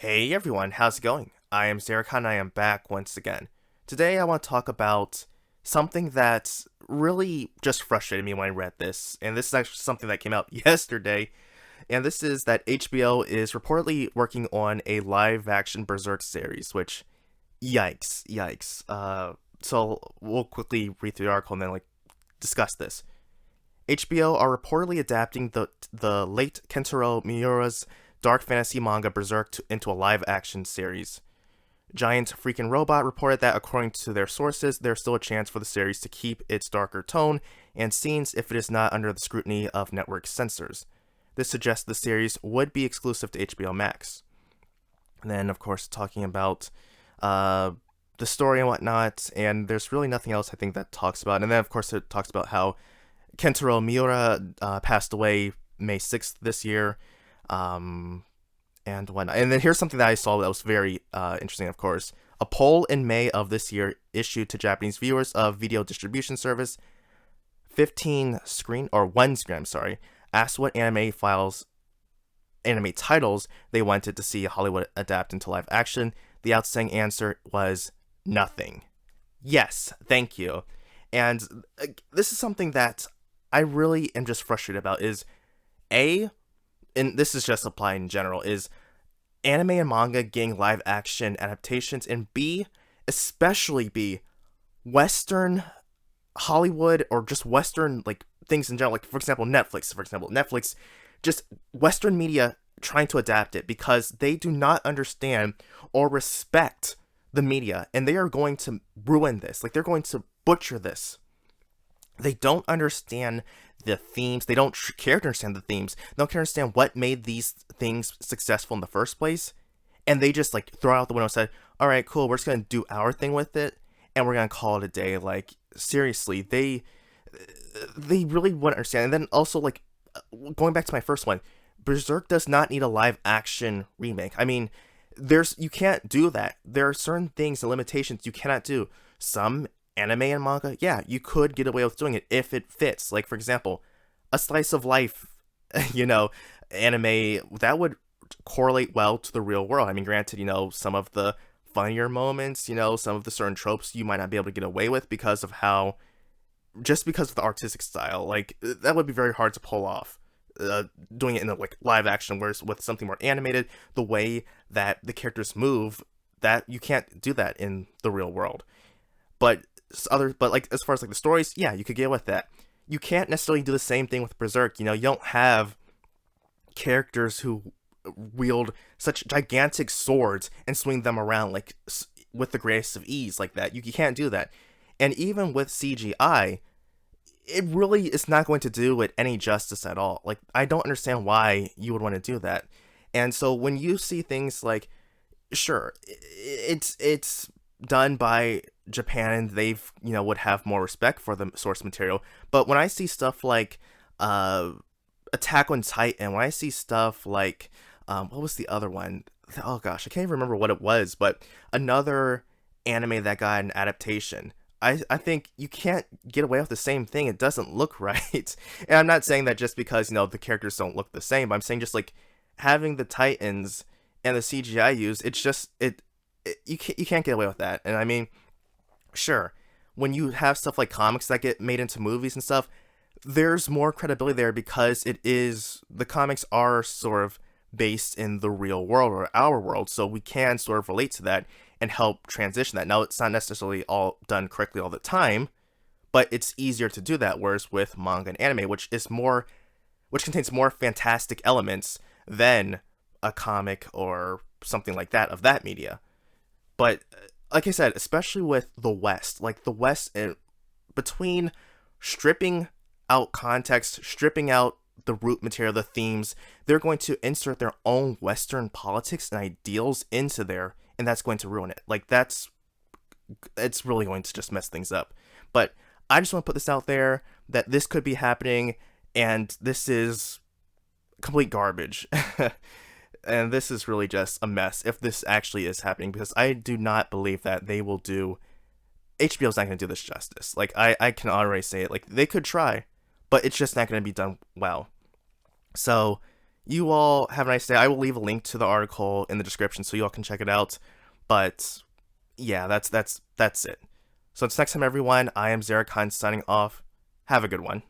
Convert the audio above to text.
Hey everyone, how's it going? I am iamxeracon and I am back once again. Today I want to talk about something that really just frustrated me when I read this, and this is actually something that came out yesterday, and this is that HBO is reportedly working on a live-action Berserk series, which, yikes. So we'll quickly read through the article and then discuss this. HBO are reportedly adapting the late Kentaro Miura's dark fantasy manga Berserk into a live-action series. Giant Freaking Robot reported that according to their sources, there's still a chance for the series to keep its darker tone and scenes if it is not under the scrutiny of network censors. This suggests the series would be exclusive to HBO Max. And then, of course, talking about the story and whatnot, and there's really nothing else I think that talks about. And then, of course, it talks about how Kentaro Miura passed away May 6th this year. And whatnot. And then here's something that I saw that was very interesting, of course. A poll in May of this year issued to Japanese viewers of video distribution service 1 Screen, I'm sorry, asked what anime titles they wanted to see Hollywood adapt into live action. The outstanding answer was nothing. Yes, thank you. And this is something that I really am just frustrated about is and this is just applied in general, is anime and manga getting live action adaptations, and B, especially B, Western Hollywood or just Western things in general, like for example Netflix, just Western media trying to adapt it because they do not understand or respect the media, and they are going to ruin this. Like they're going to butcher this. They don't understand the themes. They don't care to understand the themes. They don't care to understand what made these things successful in the first place. And they just throw it out the window and said, all right, cool, we're just going to do our thing with it. And we're going to call it a day. Seriously, they really wouldn't understand. And then also, going back to my first one, Berserk does not need a live action remake. I mean, you can't do that. There are certain things and limitations you cannot do. Some anime and manga, yeah, you could get away with doing it if it fits. Like, for example, a slice of life, anime, that would correlate well to the real world. I mean, granted, some of the funnier moments, some of the certain tropes you might not be able to get away with because of the artistic style. That would be very hard to pull off. Doing it in a live action, whereas with something more animated, the way that the characters move, that you can't do that in the real world. But as far as the stories, yeah, you could get with that. You can't necessarily do the same thing with Berserk. You don't have characters who wield such gigantic swords and swing them around with the greatest of ease like that. You can't do that. And even with CGI, it really is not going to do it any justice at all. I don't understand why you would want to do that. And so when you see things sure, it's done by Japan and they've would have more respect for the source material, but when I see stuff like Attack on Titan, when I see stuff what was the other one, oh gosh, I can't even remember what it was, but another anime that got an adaptation, I think you can't get away with the same thing. It doesn't look right. And I'm not saying that just because the characters don't look the same, but I'm saying just having the Titans and the CGI used, it's just you can't get away with that. And I mean, sure, when you have stuff like comics that get made into movies and stuff, there's more credibility there because the comics are sort of based in the real world or our world, so we can sort of relate to that and help transition that. Now, it's not necessarily all done correctly all the time, but it's easier to do that, whereas with manga and anime, which contains more fantastic elements than a comic or something like that of that media. But like I said, especially with the West, between stripping out context, stripping out the root material, the themes, they're going to insert their own Western politics and ideals into there, and that's going to ruin it. It's really going to just mess things up. But I just want to put this out there that this could be happening, and this is complete garbage. And this is really just a mess if this actually is happening, because I do not believe that they will do. HBO's not going to do this justice. I can already say it. They could try, but it's just not going to be done well. So, You all have a nice day. I will leave a link to the article in the description so you all can check it out. But yeah, that's it. So until next time, everyone, I am Xeracon signing off. Have a good one.